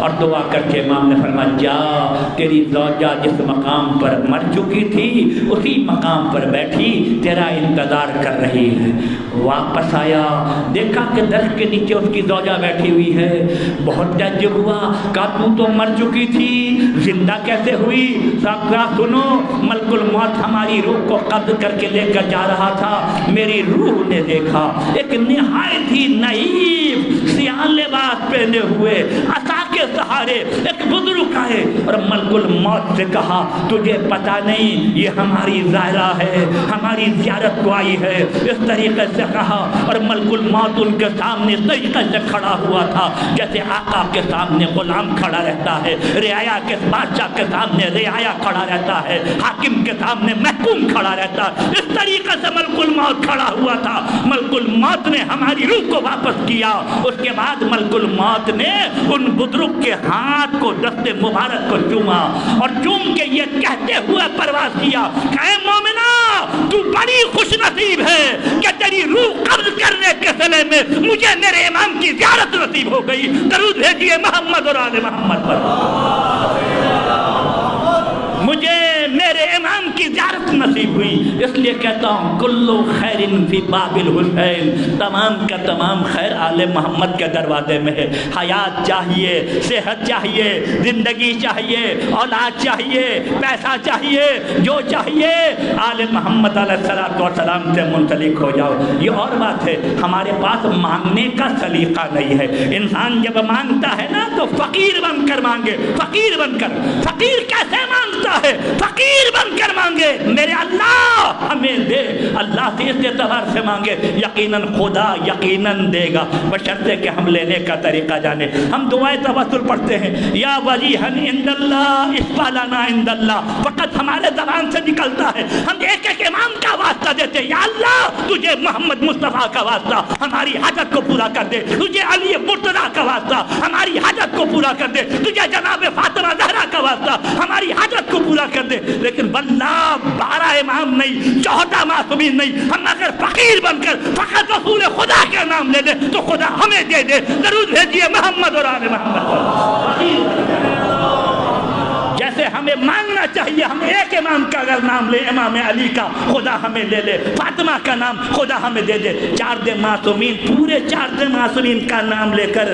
اور دعا کر کے امام نے فرمایا جا تیری زوجہ جس مقام پر مر چکی تھی اسی مقام پر بیٹھی تیرا انتظار کر رہی ہے۔ واپس آیا، دیکھا کہ درخت کے نیچے اس کی زوجہ بیٹھی ہوئی ہے، بہت تعجب ہوا، کہا تو مر چکی تھی زندہ کیسے ہوئی؟ کہا سنو، ملک الموت ہماری روح کو قبض کر کے لے کر جا رہا تھا، میری روح نے دیکھا ایک نہایت ہی نحیف سیاہ لباس پہنے ہوئے عصا کے سہارے ایک بزرگ آئے اور ملک الموت سے کہا تجھے پتا نہیں یہ ہماری زائرہ ہے، ہماری زیارت کو آئی ہے، اس طریقے سے کہا۔ اور ملک الموت ان کے سامنے طریقے سے کھڑا ہوا تھا جیسے آقا کے سامنے غلام کھڑا رہتا ہے، رعایا کے بادشاہ کے سامنے رعایا کھڑا رہتا ہے، حاکم کے سامنے محکوم کھڑا رہتا ہے، اس طریقے سے ملک الموت کھڑا ہوا تھا۔ ملک الموت نے ہماری روح کو واپس کیا، اس کے بعد ملک الموت نے ان بزرگ کے ہاتھ کو دست مبارک کو چوما اور چوم کے یہ کہتے ہوئے پرواز کیا کہ اے مومنہ تو بڑی خوش نصیب ہے کہ تیری روح قبض کرنے کے صلے میں مجھے میرے امام کی زیارت نصیب ہو گئی۔ درود بھیجیے محمد اور آل محمد پر۔ مجھے میرے امام کی زیارت نصیب ہوئی، اس لیے کہتا ہوں کلو خیر فی باب الحسین، تمام کا تمام خیر آل محمد کے دروازے میں ہے۔ حیات چاہیے، صحت چاہیے، زندگی چاہیے، اولاد چاہیے، پیسہ چاہیے، جو چاہیے آل محمد علیہ السلام سے منسلک ہو جاؤ۔ یہ اور بات ہے، ہمارے پاس مانگنے کا سلیقہ نہیں ہے۔ انسان جب مانگتا ہے نا تو فقیر بن کر مانگے، فقیر بن کر۔ فقیر کیسے مانگتا ہے؟ فقیر بن کر مانگے، میرے اللہ ہمیں دے، اللہ سے اس اعتبار سے مانگے، یقیناً خدا یقیناً دے گا، بشرطے کہ ہم لینے کا طریقہ جانے۔ ہم دعائے توسل پڑھتے ہیں، یا ولیہن عند اللہ اسفالنا عند اللہ، فقط ہمارے زبان سے نکلتا ہے، ہم ایک ایک امام کا واسطہ دیتے، یا اللہ تجھے محمد مصطفیٰ کا واسطہ ہماری حاجت کو پورا کر دے، تجھے علی مرتضیٰ کا واسطہ ہماری حاجت کو پورا کر دے، تجھے جناب فاطمہ زہرا کا واسطہ ہماری حاجت کو پورا کر دے۔ لیکن واللہ 12 امام نہیں، 14 معصومین نہیں، ہم اگر فقیر بن کر فقط رسول خدا کا نام لے دے تو خدا ہمیں دے دے۔ درود بھیجیے محمد اور آل محمد پر۔ جیسے ہمیں مانگنا چاہیے، ہم ایک امام کا اگر نام لے، امام علی کا، خدا ہمیں لے لے، فاطمہ کا نام خدا ہمیں دے دے۔ 4 معصومین، پورے 4 معصومین کا نام لے کر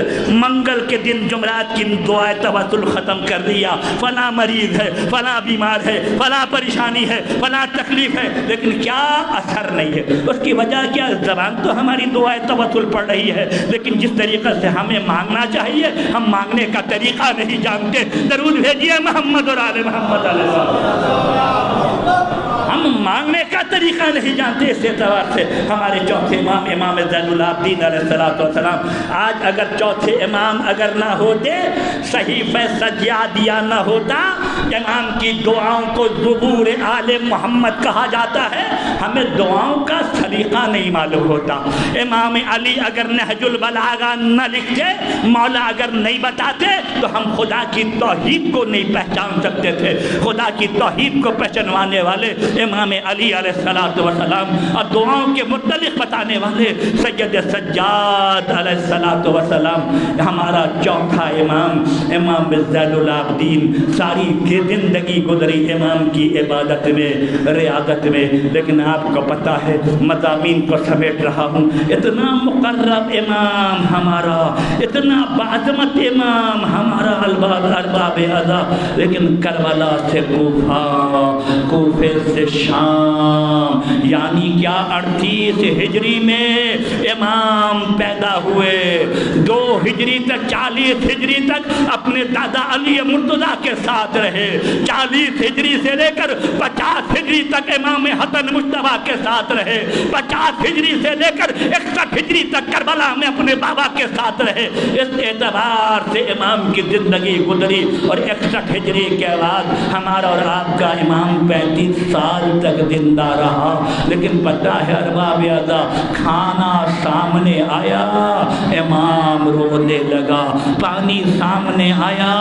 منگل کے دن جمعرات کی دعائے توسل ختم کر دیا، فلاں مریض ہے، فلاں بیمار ہے، فلاں پریشانی ہے، فلاں تکلیف ہے، لیکن کیا اثر نہیں ہے۔ اس کی وجہ کیا؟ زبان تو ہماری دعائے توسل پڑھ رہی ہے لیکن جس طریقے سے ہمیں مانگنا چاہیے ہم مانگنے کا طریقہ نہیں جانتے۔ درود بھیجیے محمد اور آل محمد علیہ السلام۔ ہم مانگنے کا طریقہ نہیں جانتے، اس اعتبار سے ہمارے چوتھے امام امام زین العابدین علیہ السلام، آج اگر چوتھے امام اگر نہ ہوتے، صحیفہ سجادیہ نہ ہوتا، امام کی دعاؤں کو زبور آل محمد کہا جاتا ہے، ہمیں دعاؤں کا سلیقہ نہیں معلوم ہوتا۔ امام علی اگر نہج البلاغہ نہ لکھتے، مولا اگر نہیں بتاتے تو ہم خدا کی توحید کو نہیں پہچان سکتے تھے۔ خدا کی توحید کو پہچانوانے والے امام علی علیہ السلام اور دعاؤں کے متعلق بتانے والے سید سجاد علیہ السلام ہمارا چوتھا امام، امام زین العابدین، ساری زندگی گزری امام کی عبادت میں، ریاضت میں، لیکن آپ کو پتہ ہے مضامین کو سمیٹ رہا ہوں، اتنا مقرب امام ہمارا، اتنا بعظمت امام ہمارا ارباب اعضا، لیکن کربلا سے کوفہ، کوفے سے شام، یعنی کیا 38 ہجری میں امام پیدا ہوئے، 2 ہجری تک 40 ہجری تک اپنے دادا علی مرتضیٰ کے ساتھ رہے، 40 ہجری سے لے کر 50 ہجری تک امام حسن مجتبیٰ کے ساتھ رہے، 50 ہجری سے لے کر 61 ہجری تک کربلا میں اپنے بابا کے ساتھ رہے۔ اس اعتبار سے امام کی زندگی گزری، اور 61 ہجری کے بعد ہمارا اور آپ کا امام 35 سال تک زندہ رہا۔ لیکن پتہ ہے ارباب اعضا، کھانا سامنے آیا امام رونے لگا، پانی سامنے آیا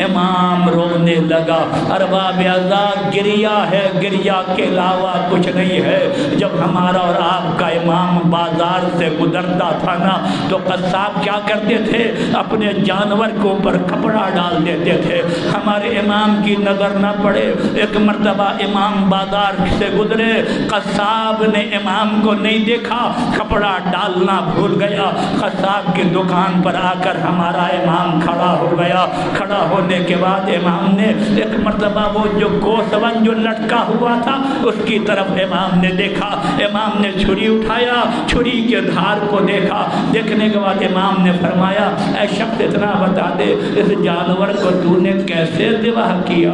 امام رونے لگا۔ ارباب اعضا، گریا ہے، گریا کے علاوہ کچھ نہیں ہے۔ جب ہمارا اور آپ کا امام بازار سے گزرتا تھا نا، تو قصاب کیا کرتے تھے؟ اپنے جانور کے اوپر کپڑا ڈال دیتے تھے، ہمارے امام کی نظر نہ پڑے۔ ایک مرتبہ امام بازار سے گزرے، قصاب نے امام کو نہیں دیکھا، کپڑا ڈالنا بھول گیا۔ قصاب کی دکان پر آ کر ہمارا امام کھڑا ہو گیا۔ کھڑا ہونے کے بعد امام نے ایک مرتبہ وہ جو گوسون جو لٹکا ہوا تھا اس کی طرف امام نے دیکھا۔ امام نے چھری اٹھایا، چھری کے دھار کو دیکھا۔ دیکھنے کے بعد امام نے فرمایا، اے شخص اتنا بتا دے، اس جانور کو تو نے کیسے ذبح کیا؟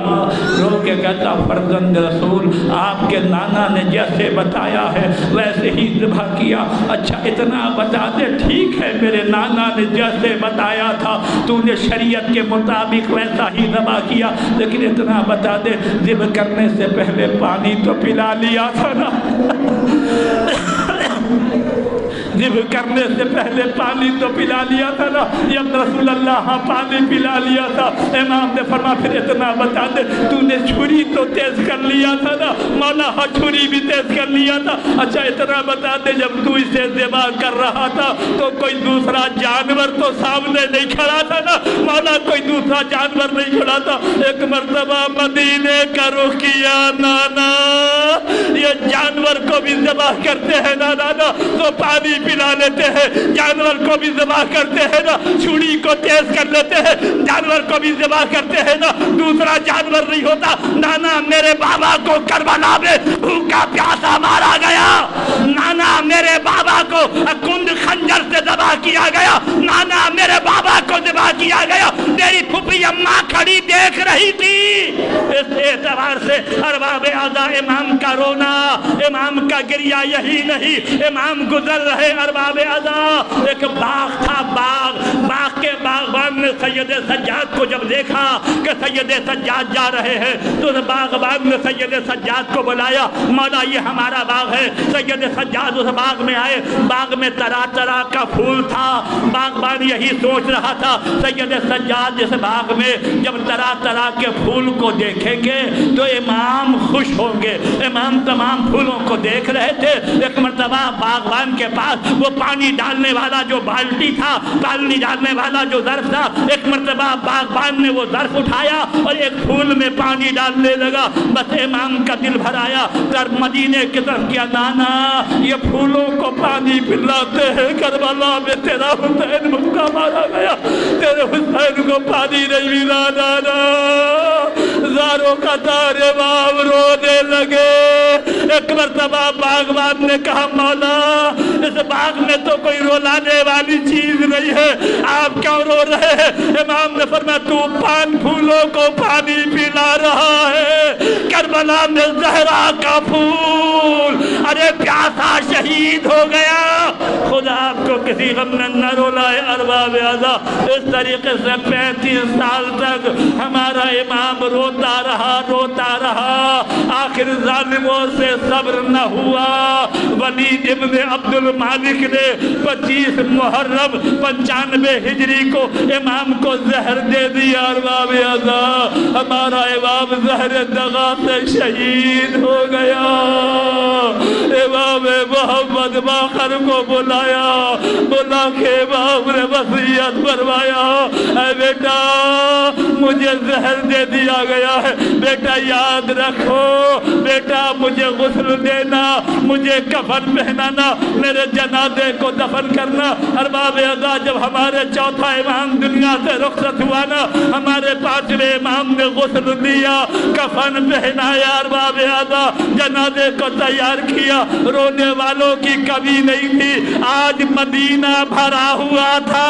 رو کے کہتا، فرزند رسول، آپ کے نانا نے جیسے بتایا ہے ویسے ہی ذبح کیا۔ اچھا اتنا بتا دے، ٹھیک ہے میرے نانا نے جیسے بتایا تھا تو نے شریعت کے مطابق ویسا ہی ذبح کیا، لیکن اتنا بتا دے ذبح کرنے سے پہلے پانی تو پلا لیا تھا نا؟ ذبح کرنے سے پہلے پانی تو پلا لیا تھا نا؟ یا رسول اللہ ہاں پانی پلا لیا تھا۔ امام نے فرمایا پھر اتنا بتا دے، تو نے چھری تو تیز کر لیا تھا نا؟ مولا ہاں چھری بھی تیز کر لیا تھا۔ اچھا اتنا بتا دے، جب تو اسے ذبح کر رہا تھا تو کوئی دوسرا جانور تو سامنے نہیں کھڑا تھا نا؟ مولا کوئی دوسرا جانور نہیں کھڑا تھا۔ ایک مرتبہ مدینے کا رخ کیا، نانا یہ جانور کو بھی ذبح کرتے ہیں نا نانا تو پانی پلا لیتے ہیں، جانور کو بھی ذبح کرتے ہیں نا، چھری کو تیز کر لیتے ہیں، جانور کو بھی ذبح کرتے ہیں نا، دوسرا جانور نہیں ہوتا۔ نانا میرے بابا کو کربلا میں بھوکا پیاسا مارا گیا، نانا میرے بابا کو کند خنجر سے ذبح کیا گیا، نانا میرے بابا کو ذبح کیا گیا، میری پھوپھی اماں کھڑی دیکھ رہی تھی۔ اس اعتبار سے ارباب اعضا، امام کا رونا، امام کا گریا یہی نہیں، امام گزر رہے ارباب اعضا۔ ایک باغ تھا، باغ کے باغبان نے سید سجاد کو جب دیکھا کہ سید سجاد جا رہے ہیں تو باغبان نے سید سجاد کو بلایا، مولا یہ ہمارا باغ ہے۔ سید سجاد اس باغ میں آئے، باغ میں طرح طرح کا پھول تھا، باغبان یہی سوچ رہا تھا سید سجاد اس باغ میں جب طرح طرح کے پھول کو دیکھیں گے تو امام خوش ہوں گے۔ امام تمام پھولوں کو دیکھ رہے تھے۔ ایک مرتبہ باغبان کے پاس وہ پانی ڈالنے والا جو بالٹی تھا، پانی ڈالنے والا جو ظرف تھا، ایک مرتبہ باغبان نے وہ ظرف اٹھایا اور ایک پھول میں پانی ڈالنے لگا۔ بس امام کا دل بھر آیا، در مدینے کی طرف کیا، نانا یہ پھولوں کو پانی پلاتے ہیں، کربلا میں تیرا حسین بھوکا مارا گیا، تیرے حسین کو پانی نہیں ملا نانا۔ زاروں کا تارے باب رونے لگے۔ ایک مرتبہ باغبان نے کہا، مولا اس باغ میں تو کوئی رولانے والی چیز نہیں ہے، آپ کیوں رو رہے ہیں؟ امام نے فرمایا، تو پان پھولوں کو پانی پلا رہا ہے، کربلا میں زہرا کا پھول ارے پیاسا شہید ہو گیا۔ خدا آپ کو کسی غم میں نہ رولائے ارباب اعضا۔ اس طریقے سے 35 سال تک ہمارا امام روتا رہا، آخر ظالموں سے صبر نہ ہوا۔ ولید ابن عبد المالک نے 25 محرم 95 ہجری کو امام کو زہر دے دیا ارباب اعضا۔ ہمارا امام زہر دغا سے شہید ہو گیا۔ امام محمد باقر کو بلا کے امام نے وصیت فرمایا، اے بیٹا مجھے زہر دے دیا گیا ہے، بیٹا یاد رکھو، بیٹا مجھے غسل دینا، مجھے کفن پہنانا، میرے جنازے کو دفن کرنا۔ ارباب اعضا جب ہمارے چوتھا امام دنیا سے رخصت ہوا نا، ہمارے 5ویں امام نے غسل دیا، کفن پہنایا، ارباب اعضا جنازے کو تیار کیا۔ رونے والوں کی کمی نہیں تھی، آج مدینہ بھرا ہوا تھا،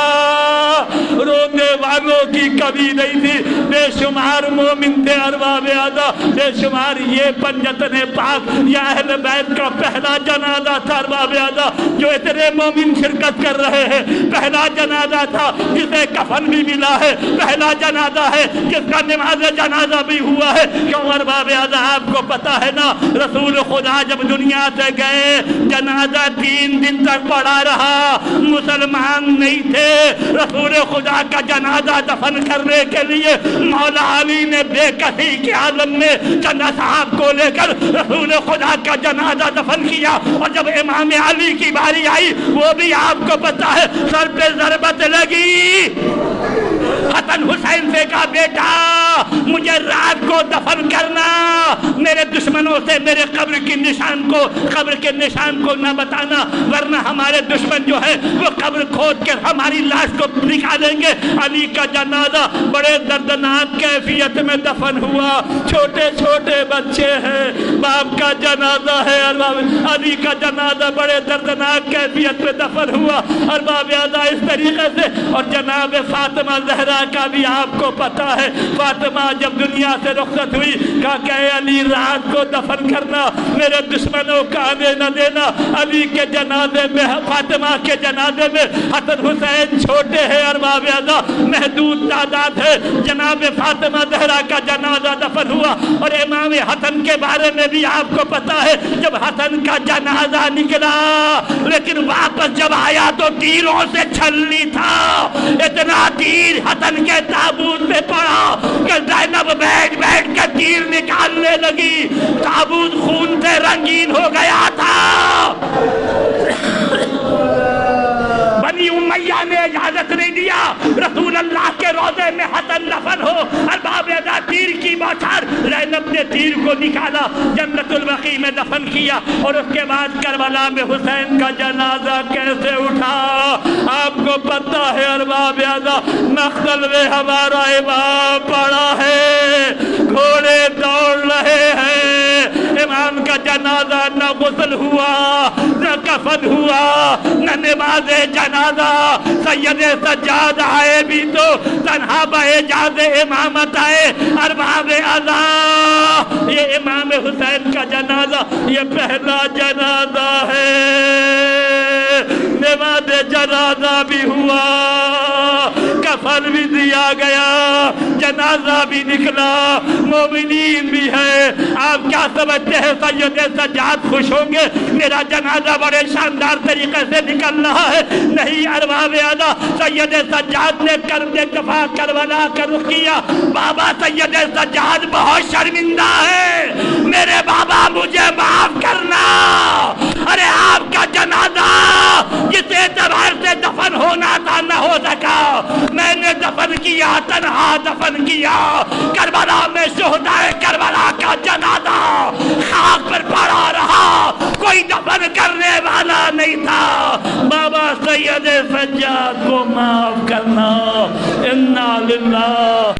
رونے والوں کی کمی نہیں تھی۔ بے شمار مومن تھے ارباب اعضا، بے شمار۔ یہ پنجتن پاک یا اہل بیت کا پہلا جنازہ تھا ارباب اعضا، جو اتنے مومن شرکت کر رہے ہیں۔ پہلا جنازہ تھا جسے کفن بھی ملا ہے، پہلا جنازہ ہے جس کا نماز جنازہ بھی ہوا ہے۔ کیوں ارباب اعضا؟ آپ کو پتا ہے نا، رسول خدا جب دنیا سے گئے جنازہ 3 دن تک پڑا رہا، مسلمان نہیں تھے۔ رسول خدا کا جنازہ دفن کرنے کے لیے مولا علی نے بے کسی کے عالم میں چند صاحب کو لے کر رسول خدا کا جنازہ دفن کیا، اور جب امام علی کی باری آئی وہ بھی آپ کو پتا ہے سر پہ ضربت لگی۔ حسن حسین سے کہا بیٹا مجھے رات کو دفن کرنا، میرے دشمنوں سے میرے قبر کے نشان کو نہ بتانا، ورنہ ہمارے دشمن جو ہے وہ قبر کھود کر ہماری لاش کو نکالیں گے۔ علی کا جنازہ بڑے دردناک کیفیت میں دفن ہوا، چھوٹے چھوٹے بچے ہیں، باپ کا جنازہ ہے، علی کا جنازہ بڑے دردناک کیفیت میں دفن ہوا ارباب اعضا اس طریقے سے۔ اور جناب فاطمہ زہرا کا بھی آپ کو پتا ہے، فاطمہ جب دنیا سے رخصت ہوئی کہا کہ اے علی رات کو دفن کرنا، میرے دشمنوں کا آنے نہ دینا۔ علی کے جنازے میں، فاطمہ کے جنازے میں حسن حسین چھوٹے ہیں ارباب اعضا، محدود تعداد ہے۔ جناب فاطمہ زہرا کا جنازہ دفن ہوا، اور امام حسن کے بارے میں بھی آپ کو پتا ہے، جب حسن کا جنازہ نکلا لیکن واپس جب آیا تو تیروں سے چھلنی تھا، اتنا تیر حسن کے تابوت میں پڑا کہ زینب بیٹھ بیٹھ کے تیر نکالنے لگی، تابوت خون سے رنگین ہو گیا تھا۔ بنی امیہ نے اجازت نہیں دیا رسول اللہ کے روضے میں حسن دفن ہو۔ ارباب اعضا تیر کی بوچھار، زینب نے تیر کو نکالا، جنت البقیع میں دفن کیا، اور اس کے بعد کربلا میں حسین کا جنازہ کیسے اٹھا آپ کو پتہ ہے ارباب اعضا۔ مقتل میں ہمارا امام پڑا ہے، گھوڑے دوڑ رہے ہیں، امام کا جنازہ نہ غسل ہوا، نہ کفن ہوا، نہ نماز جنازہ۔ سید سجاد آئے بھی تو تنہا باعجاز امامت آئے ارباب اعضا۔ یہ امام حسین کا جنازہ یہ پہلا جنازہ ہے، نماز جنازہ بھی ہوا، کفن بھی دیا گیا، جنازہ بھی نکلا، مومنین بھی ہے۔ آپ کیا سمجھتے ہیں سید سجاد خوش ہوں گے میرا جنازہ بڑے شاندار طریقے سے نکل رہا ہے؟ نہیں ارباب اعضا، سید سجاد نے کرب دفاع کربلا کا رخ کیا۔ بابا سید سجاد بہت شرمندہ ہے، میرے بابا مجھے معاف کرنا، ارے آپ کا جنازہ جس اعتبار سے دفن ہونا تھا نہ ہو سکا، میں نے دفن کیا، تنہا دفن کیا۔ کربلا میں شہدائے کربلا کا جنازہ خاک پر پڑا رہا، کوئی دفن کرنے والا نہیں تھا۔ بابا سید سجاد کو معاف کرنا، انا للہ